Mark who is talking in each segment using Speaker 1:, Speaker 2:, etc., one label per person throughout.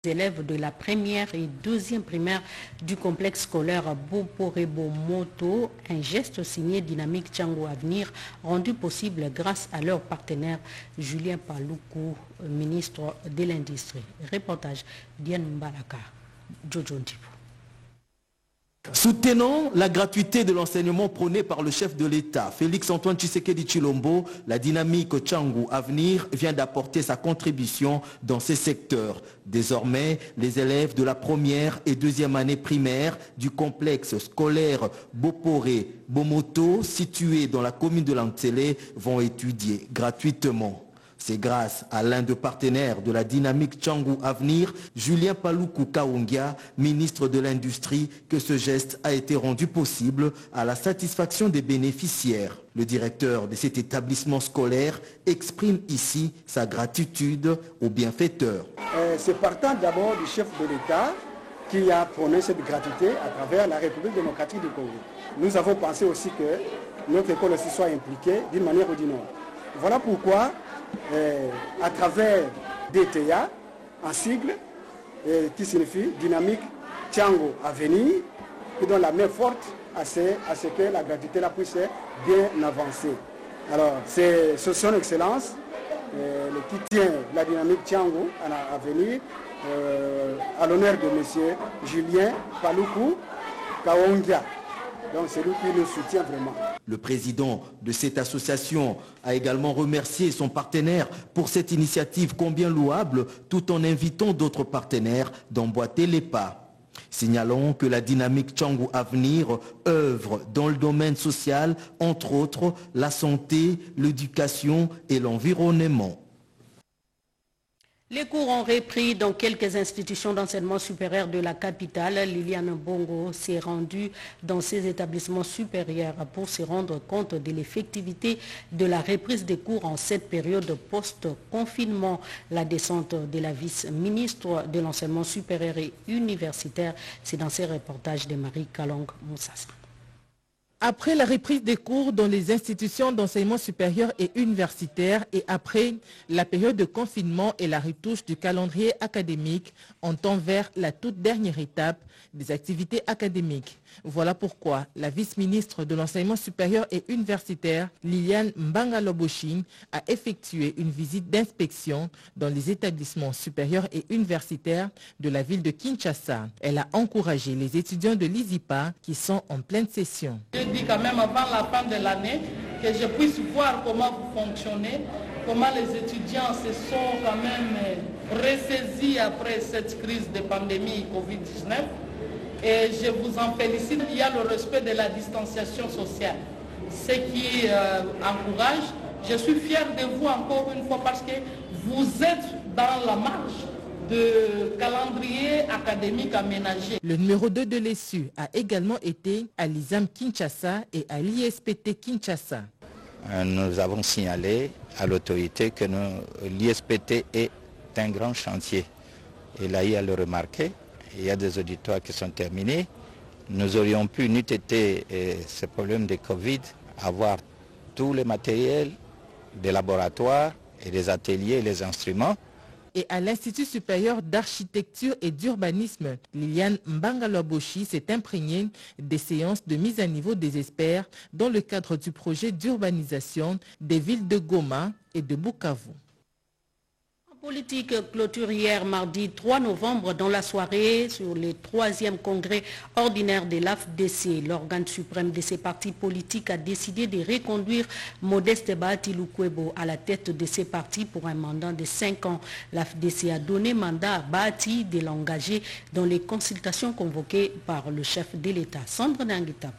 Speaker 1: élèves de la première et deuxième primaire du complexe scolaire Boporebo-Moto, un geste signé Dynamique Tchango Avenir, rendu possible grâce à leur partenaire Julien Paluku, ministre de l'Industrie. Reportage Diane Mbaraka, Jojo Ndibo.
Speaker 2: Soutenant la gratuité de l'enseignement prôné par le chef de l'État, Félix-Antoine Tshisekedi Tshilombo, la dynamique Tchango Avenir vient d'apporter sa contribution dans ces secteurs. Désormais, les élèves de la première et deuxième année primaire du complexe scolaire Boporé-Bomoto, situé dans la commune de Lantsele, vont étudier gratuitement. C'est grâce à l'un des partenaires de la dynamique Tchango Avenir, Julien Paluku Kaongia, ministre de l'Industrie, que ce geste a été rendu possible à la satisfaction des bénéficiaires. Le directeur de cet établissement scolaire exprime ici sa gratitude aux bienfaiteurs.
Speaker 3: C'est partant d'abord du chef de l'État qui a prôné cette gratuité à travers la République démocratique du Congo. Nous avons pensé aussi que notre école aussi soit impliquée d'une manière ou d'une autre. Voilà pourquoi à travers DTA, en sigle, qui signifie Dynamique Tchango Avenir, qui donne la main forte à ce que la gratuité là puisse bien avancer. Alors, c'est son excellence qui tient la Dynamique Tchango Avenir à l'honneur de M. Julien Paluku Kaongia. Donc c'est lui qui nous soutient vraiment.
Speaker 2: Le président de cette association a également remercié son partenaire pour cette initiative combien louable, tout en invitant d'autres partenaires d'emboîter les pas. Signalons que la dynamique Tchango Avenir œuvre dans le domaine social, entre autres la santé, l'éducation et l'environnement.
Speaker 1: Les cours ont repris dans quelques institutions d'enseignement supérieur de la capitale. Liliane Bongo s'est rendue dans ces établissements supérieurs pour se rendre compte de l'effectivité de la reprise des cours en cette période post-confinement. La descente de la vice-ministre de l'enseignement supérieur et universitaire, c'est dans ces reportages de Marie Kalong Moussassa.
Speaker 4: Après la reprise des cours dans les institutions d'enseignement supérieur et universitaire et après la période de confinement et la retouche du calendrier académique, on tend vers la toute dernière étape des activités académiques. Voilà pourquoi la vice-ministre de l'enseignement supérieur et universitaire, Liliane Mbangaloboshing, a effectué une visite d'inspection dans les établissements supérieurs et universitaires de la ville de Kinshasa. Elle a encouragé les étudiants de l'ISIPA qui sont en pleine session.
Speaker 5: Je dis quand même avant la fin de l'année que je puisse voir comment vous fonctionnez, comment les étudiants se sont quand même ressaisis après cette crise de pandémie Covid-19. Et je vous en félicite. Il y a le respect de la distanciation sociale, ce qui encourage. Je suis fier de vous encore une fois parce que vous êtes dans la marge de calendrier académique aménagé.
Speaker 4: Le numéro 2 de l'ESU a également été à l'ISAM Kinshasa et à l'ISPT Kinshasa.
Speaker 6: Nous avons signalé à l'autorité que l'ISPT est un grand chantier. Et là, il y a le remarqué. Il y a des auditoires qui sont terminés. Nous aurions pu, n'eût été ce problème de Covid, avoir tous les matériels des laboratoires et des ateliers et les instruments.
Speaker 4: Et à l'Institut supérieur d'architecture et d'urbanisme, Liliane Mbangaloboshi s'est imprégnée des séances de mise à niveau des experts dans le cadre du projet d'urbanisation des villes de Goma et de Bukavu.
Speaker 1: Politique clôture hier mardi 3 novembre dans la soirée sur le 3e congrès ordinaire de l'AFDC. L'organe suprême de ces partis politiques a décidé de reconduire Modeste Bahati Lukwebo à la tête de ces partis pour un mandat de 5 ans. L'AFDC a donné mandat à Bahati de l'engager dans les consultations convoquées par le chef de l'État. Sandra Nanguitapo.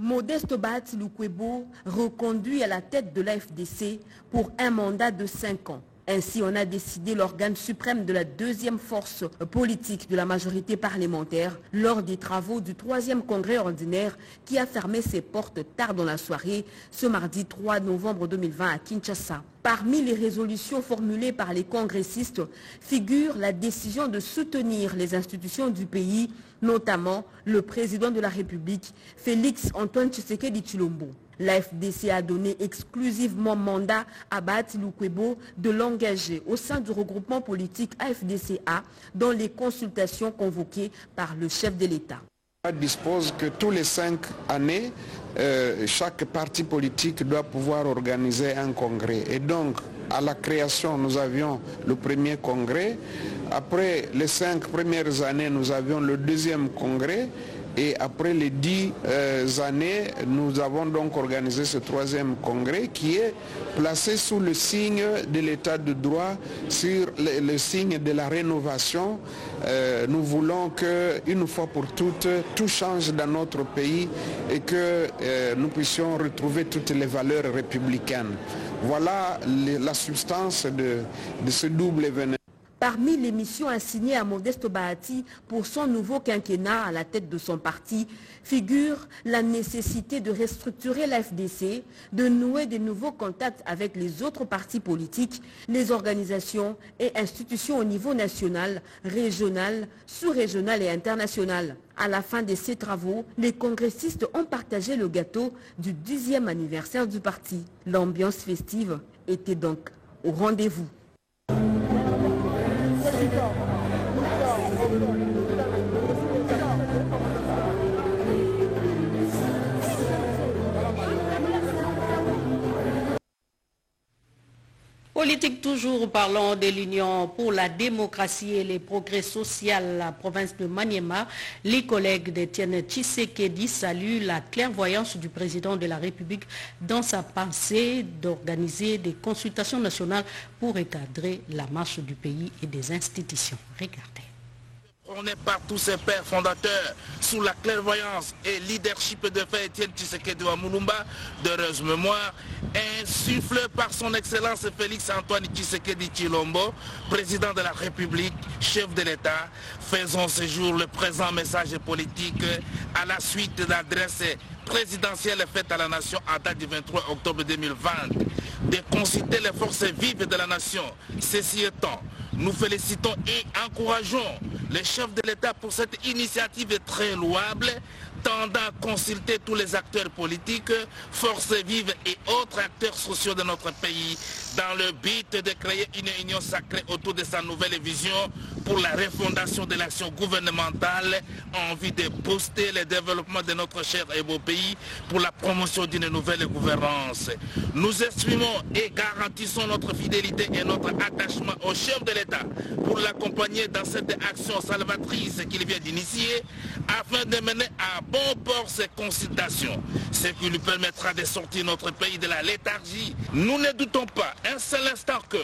Speaker 7: Modeste Bahati Lukwebo reconduit à la tête de l'AFDC pour un mandat de 5 ans. Ainsi, on a décidé l'organe suprême de la deuxième force politique de la majorité parlementaire lors des travaux du 3e congrès ordinaire qui a fermé ses portes tard dans la soirée ce mardi 3 novembre 2020 à Kinshasa. Parmi les résolutions formulées par les congressistes figure la décision de soutenir les institutions du pays, notamment le président de la République, Félix Antoine Tshisekedi Tshilombo. La FDC a donné exclusivement mandat à Bahati Lukwebo de l'engager au sein du regroupement politique AFDCA dans les consultations convoquées par le chef de l'État.
Speaker 8: On dispose que tous les 5 années, chaque parti politique doit pouvoir organiser un congrès. Et donc, à la création, nous avions le premier congrès. Après les 5 premières années, nous avions le deuxième congrès. Et après les 10 années, nous avons donc organisé ce 3e congrès qui est placé sous le signe de l'état de droit, sur le signe de la rénovation. Nous voulons qu'une fois pour toutes, tout change dans notre pays et que nous puissions retrouver toutes les valeurs républicaines. Voilà la substance de ce double événement.
Speaker 7: Parmi les missions assignées à Modeste Bahati pour son nouveau quinquennat à la tête de son parti figure la nécessité de restructurer la FDC, de nouer de nouveaux contacts avec les autres partis politiques, les organisations et institutions au niveau national, régional, sous-régional et international. À la fin de ces travaux, les congressistes ont partagé le gâteau du 10e anniversaire du parti. L'ambiance festive était donc au rendez-vous.
Speaker 1: Politique toujours, parlons de l'Union pour la démocratie et les progrès sociaux à la province de Maniema. Les collègues d'Étienne Tshisekedi saluent la clairvoyance du président de la République dans sa pensée d'organiser des consultations nationales pour recadrer la marche du pays et des institutions. Regardez.
Speaker 9: On est par tous ses pères fondateurs sous la clairvoyance et leadership de fait Étienne Tshisekedi Wamulumba, d'heureuse mémoire, insufflé par son excellence Félix Antoine Tshisekedi Tshilombo, président de la République, chef de l'État. Faisons ce jour le présent message politique à la suite de l'adresse présidentielle faite à la nation à date du 23 octobre 2020, de consulter les forces vives de la nation. Ceci étant, nous félicitons et encourageons les chefs de l'État pour cette initiative très louable, tendant à consulter tous les acteurs politiques, forces vives et autres acteurs sociaux de notre pays, dans le but de créer une union sacrée autour de sa nouvelle vision pour la refondation de l'action gouvernementale en vue de booster le développement de notre cher et beau pays pour la promotion d'une nouvelle gouvernance. Nous exprimons et garantissons notre fidélité et notre attachement au chef de l'État pour l'accompagner dans cette action salvatrice qu'il vient d'initier afin de mener à bon port ces consultations, ce qui lui permettra de sortir notre pays de la léthargie. Nous ne doutons pas un seul instant que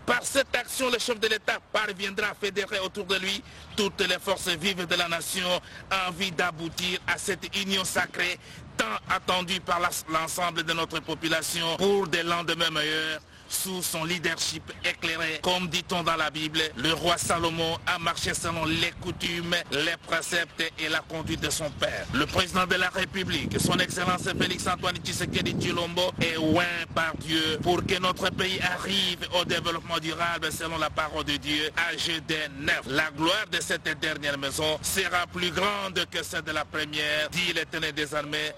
Speaker 9: par cette action, le chef de l'État parviendra à fédérer autour de lui toutes les forces vives de la nation en vue d'aboutir à cette union sacrée tant attendue par l'ensemble de notre population pour des lendemains meilleurs. Sous son leadership éclairé, comme dit-on dans la Bible, le roi Salomon a marché selon les coutumes, les préceptes et la conduite de son père. Le président de la République, son excellence Félix Antoine Tshisekedi Tshilombo, est oint par Dieu pour que notre pays arrive au développement durable selon la parole de Dieu à GD 9. La gloire de cette dernière maison sera plus grande que celle de la première, dit l'Éternel des armées.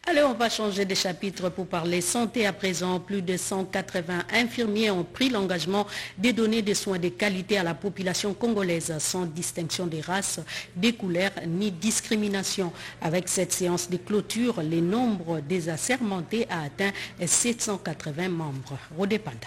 Speaker 1: Allez, on va changer de chapitre pour parler santé à présent. Plus de 180 infirmiers ont pris l'engagement de donner des soins de qualité à la population congolaise sans distinction des races, des couleurs ni discrimination. Avec cette séance de clôture, le nombre des assermentés a atteint 780 membres. Rodépanda.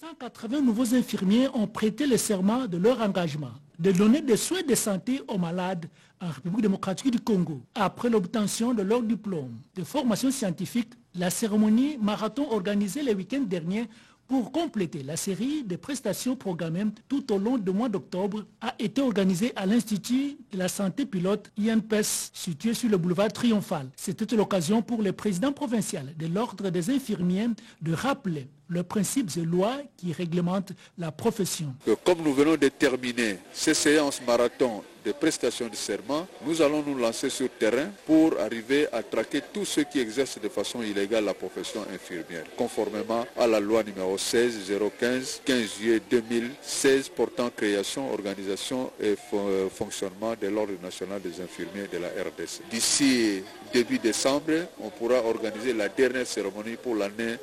Speaker 10: 180 nouveaux infirmiers ont prêté le serment de leur engagement de donner des soins de santé aux malades en République démocratique du Congo. Après l'obtention de leur diplôme de formation scientifique, la cérémonie marathon organisée le week-end dernier pour compléter la série de prestations programmées tout au long du mois d'octobre a été organisée à l'Institut de la santé pilote INPES situé sur le boulevard Triomphal. C'était l'occasion pour le président provincial de l'Ordre des infirmiers de rappeler leurs principes et lois qui réglementent la profession.
Speaker 11: Comme nous venons de terminer ces séances marathon de prestation de serment, nous allons nous lancer sur le terrain pour arriver à traquer tous ceux qui exercent de façon illégale la profession infirmière, conformément à la loi numéro 16-015, 15 juillet 2016 portant création, organisation et fonctionnement de l'Ordre national des infirmiers de la RDC. D'ici début décembre, on pourra organiser la dernière cérémonie pour l'année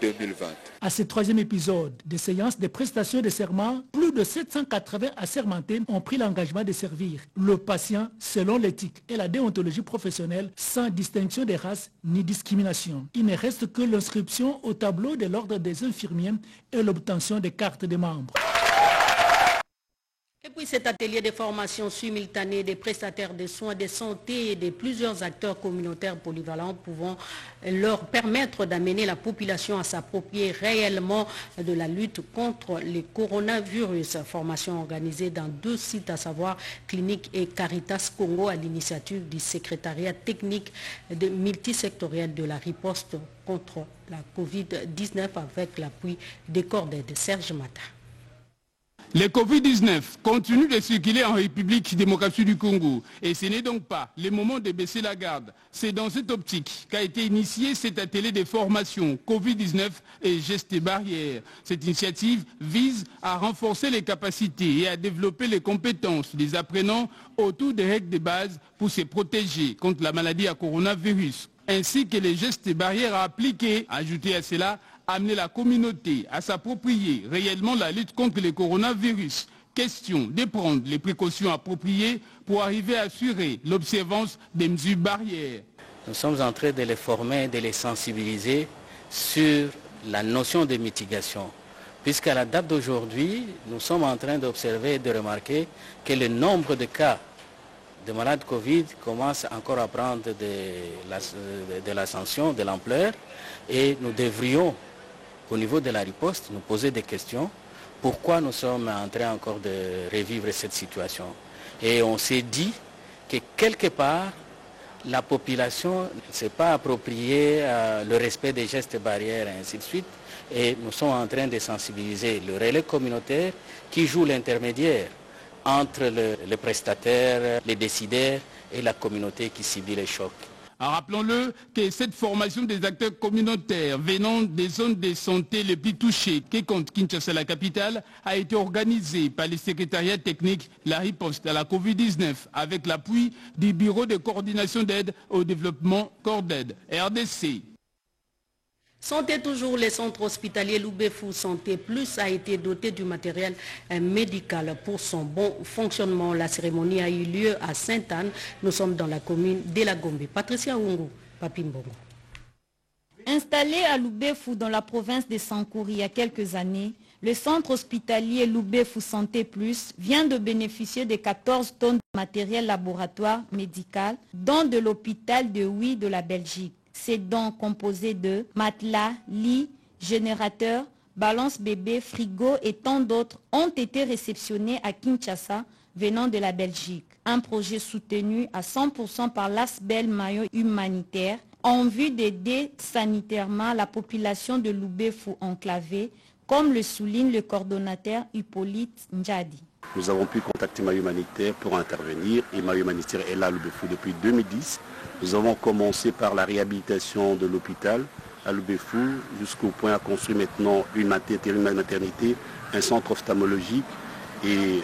Speaker 11: 2020.
Speaker 10: À ce troisième épisode des séances de prestations de serment, plus de 780 assermentés ont pris l'engagement de servir le patient selon l'éthique et la déontologie professionnelle sans distinction de race ni discrimination. Il ne reste que l'inscription au tableau de l'ordre des infirmiers et l'obtention des cartes de membres.
Speaker 1: Et puis cet atelier de formation simultanée des prestataires de soins de santé et de plusieurs acteurs communautaires polyvalents pouvant leur permettre d'amener la population à s'approprier réellement de la lutte contre le coronavirus. Formation organisée dans 2 sites, à savoir Clinique et Caritas Congo, à l'initiative du secrétariat technique multisectoriel de la riposte contre la Covid-19 avec l'appui des corps d'aide. Serge Mata.
Speaker 12: Le Covid-19 continue de circuler en République démocratique du Congo et ce n'est donc pas le moment de baisser la garde. C'est dans cette optique qu'a été initié cet atelier de formation Covid-19 et gestes barrières. Cette initiative vise à renforcer les capacités et à développer les compétences des apprenants autour des règles de base pour se protéger contre la maladie à coronavirus, ainsi que les gestes barrières à appliquer. Ajouter à cela, amener la communauté à s'approprier réellement la lutte contre le coronavirus. Question de prendre les précautions appropriées pour arriver à assurer l'observance des mesures barrières.
Speaker 13: Nous sommes en train de les former, de les sensibiliser sur la notion de mitigation. Puisqu'à la date d'aujourd'hui, nous sommes en train d'observer et de remarquer que le nombre de cas de malades Covid commence encore à prendre de l'ascension, de l'ampleur, et nous devrions, au niveau de la riposte, nous poser des questions. Pourquoi nous sommes en train encore de revivre cette situation? Et on s'est dit que quelque part, la population ne s'est pas approprié le respect des gestes barrières et ainsi de suite. Et nous sommes en train de sensibiliser le relais communautaire qui joue l'intermédiaire entre les prestataires, les décideurs et la communauté qui subit les chocs.
Speaker 12: Rappelons-le que cette formation des acteurs communautaires venant des zones de santé les plus touchées, qui compte Kinshasa, la capitale, a été organisée par le secrétariat technique La Riposte à la Covid-19 avec l'appui du Bureau de coordination d'aide au développement CORDAID, RDC.
Speaker 1: Santé toujours, le centre hospitalier Loubefou Santé Plus a été doté du matériel médical pour son bon fonctionnement. La cérémonie a eu lieu à Sainte-Anne. Nous sommes dans la commune de la Gombe. Patricia Oungu, Papi Mbongo.
Speaker 14: Installé à Loubefou dans la province de Sankouri il y a quelques années, le centre hospitalier Loubefou Santé Plus vient de bénéficier de 14 tonnes de matériel laboratoire médical, dont de l'hôpital de Huy de la Belgique. Ces dons composés de matelas, lits, générateurs, balances bébés, frigo et tant d'autres ont été réceptionnés à Kinshasa venant de la Belgique. Un projet soutenu à 100% par l'ASBEL Maillot humanitaire en vue d'aider sanitairement la population de Loubefou enclavée, comme le souligne le coordonnateur Hippolyte Ndjadi.
Speaker 15: Nous avons pu contacter Maillot humanitaire pour intervenir et Maillot humanitaire est là à Loubefou depuis 2010. Nous avons commencé par la réhabilitation de l'hôpital à Loubefou jusqu'au point à construire maintenant une maternité, un centre ophtalmologique et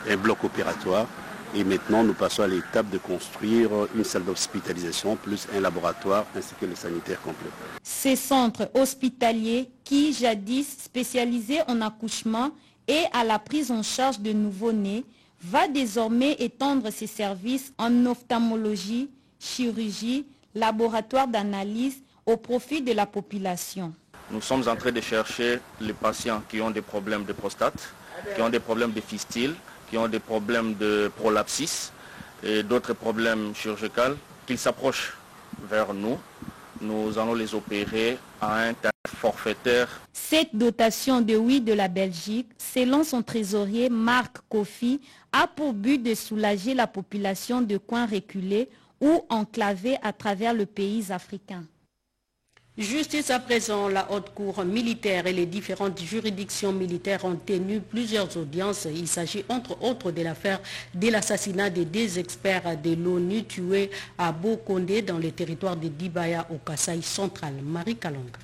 Speaker 15: un bloc opératoire. Et maintenant, nous passons à l'étape de construire une salle d'hospitalisation plus un laboratoire ainsi que le sanitaire complet.
Speaker 14: Ces centres hospitaliers qui, jadis spécialisés en accouchement et à la prise en charge de nouveau-nés, va désormais étendre ses services en ophtalmologie, chirurgie, laboratoire d'analyse au profit de la population.
Speaker 16: Nous sommes en train de chercher les patients qui ont des problèmes de prostate, qui ont des problèmes de fistule, qui ont des problèmes de prolapsis et d'autres problèmes chirurgicaux, qu'ils s'approchent vers nous. Nous allons les opérer à un tarif forfaitaire.
Speaker 14: Cette dotation de Huy de la Belgique, selon son trésorier Marc Kofi, a pour but de soulager la population de coins reculés ou enclavés à travers le pays africain.
Speaker 1: Justice à présent, la haute cour militaire et les différentes juridictions militaires ont tenu plusieurs audiences. Il s'agit entre autres de l'affaire de l'assassinat des 2 experts de l'ONU tués à Bokondé dans le territoire de Dibaya au Kasaï central. Marie Kalonga.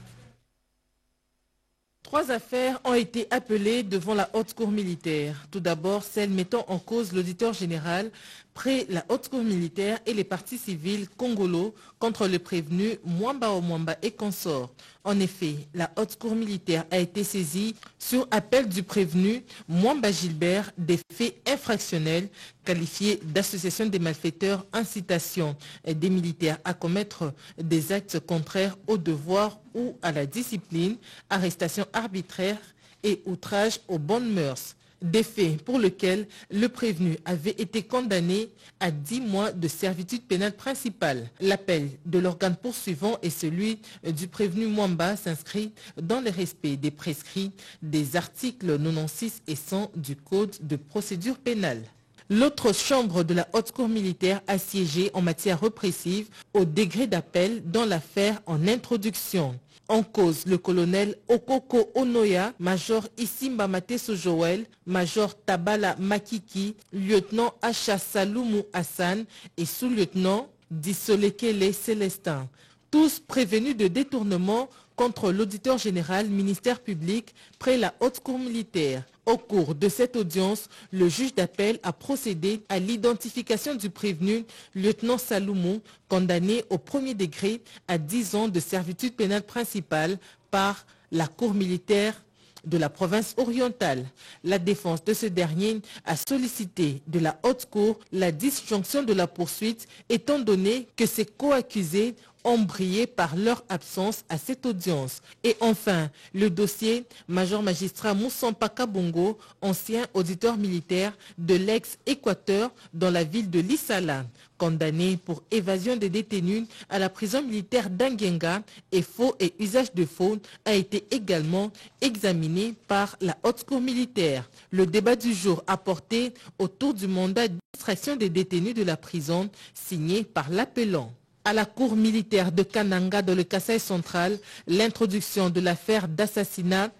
Speaker 4: 3 affaires ont été appelées devant la haute cour militaire. Tout d'abord, celle mettant en cause l'auditeur général près la haute cour militaire et les partis civils congolais contre le prévenu Mwamba Omwamba et consorts. En effet, la haute cour militaire a été saisie sur appel du prévenu Mwamba Gilbert des faits infractionnels qualifiés d'association des malfaiteurs, incitation des militaires à commettre des actes contraires au devoir ou à la discipline, arrestation arbitraire et outrage aux bonnes mœurs. Des faits pour lesquels le prévenu avait été condamné à 10 mois de servitude pénale principale. L'appel de l'organe poursuivant et celui du prévenu Mwamba s'inscrit dans le respect des prescrits des articles 96 et 100 du Code de procédure pénale. L'autre chambre de la haute cour militaire a siégé en matière répressive au degré d'appel dans l'affaire en introduction. En cause, le colonel Okoko Onoya, major Isimba Mateso Joël, major Tabala Makiki, lieutenant Acha Saloumou Hassan et sous-lieutenant Dissolekele Célestin. Tous prévenus de détournement contre l'auditeur général ministère public près la haute cour militaire. Au cours de cette audience, le juge d'appel a procédé à l'identification du prévenu, lieutenant Saloumou, condamné au premier degré à 10 ans de servitude pénale principale par la cour militaire de la province orientale. La défense de ce dernier a sollicité de la haute cour la disjonction de la poursuite étant donné que ses co-accusés ont brillé par leur absence à cette audience. Et enfin, le dossier major magistrat Moussampa Kabongo, ancien auditeur militaire de l'ex-Équateur dans la ville de Lissala, condamné pour évasion des détenus à la prison militaire d'Angenga et faux et usage de faux, a été également examiné par la haute cour militaire. Le débat du jour a porté autour du mandat d'extraction des détenus de la prison signé par l'appelant. À la cour militaire de Kananga dans le Kasaï central, l'introduction de l'affaire d'assassinat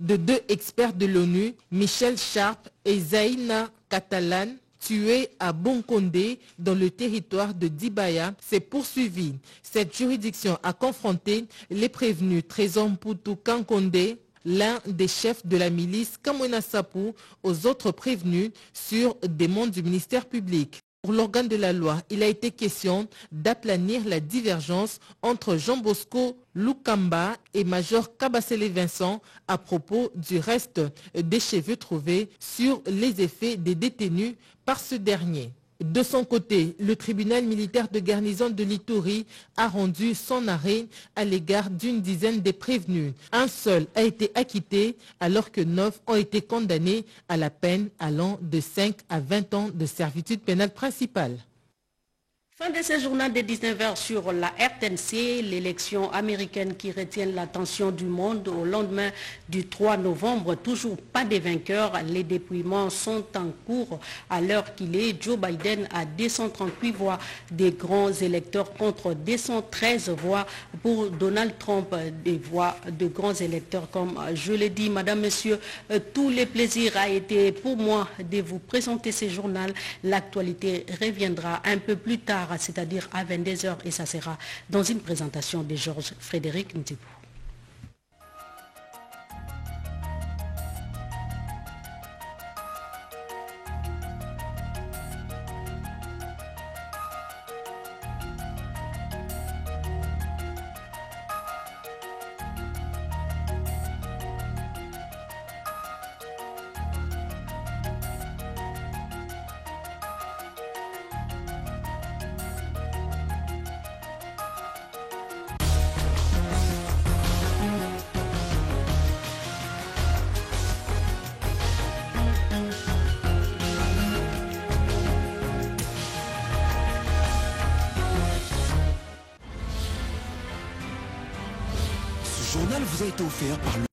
Speaker 4: de 2 experts de l'ONU, Michel Sharp et Zaina Catalan, tués à Bonkondé dans le territoire de Dibaya, s'est poursuivie. Cette juridiction a confronté les prévenus Trésor Mputu Kankondé, l'un des chefs de la milice Kamwena Sapu, aux autres prévenus sur demande du ministère public. Pour l'organe de la loi, il a été question d'aplanir la divergence entre Jean Bosco Lukamba et Major Kabasele Vincent à propos du reste des cheveux trouvés sur les effets des détenus par ce dernier. De son côté, le tribunal militaire de garnison de l'Ituri a rendu son arrêt à l'égard d'une dizaine de prévenus. Un seul a été acquitté alors que 9 ont été condamnés à la peine allant de 5 à 20 ans de servitude pénale principale.
Speaker 1: Fin de ce journal de 19h sur la RTNC, l'élection américaine qui retient l'attention du monde au lendemain du 3 novembre. Toujours pas de vainqueurs, les dépouillements sont en cours à l'heure qu'il est. Joe Biden a 238 voix des grands électeurs contre 213 voix pour Donald Trump, des voix de grands électeurs comme je l'ai dit. Madame, Monsieur, tout le plaisir a été pour moi de vous présenter ce journal. L'actualité reviendra un peu plus tard, c'est-à-dire à 22h, et ça sera dans une présentation de Georges Frédéric Ntibou.
Speaker 17: Ce journal vous a été offert par le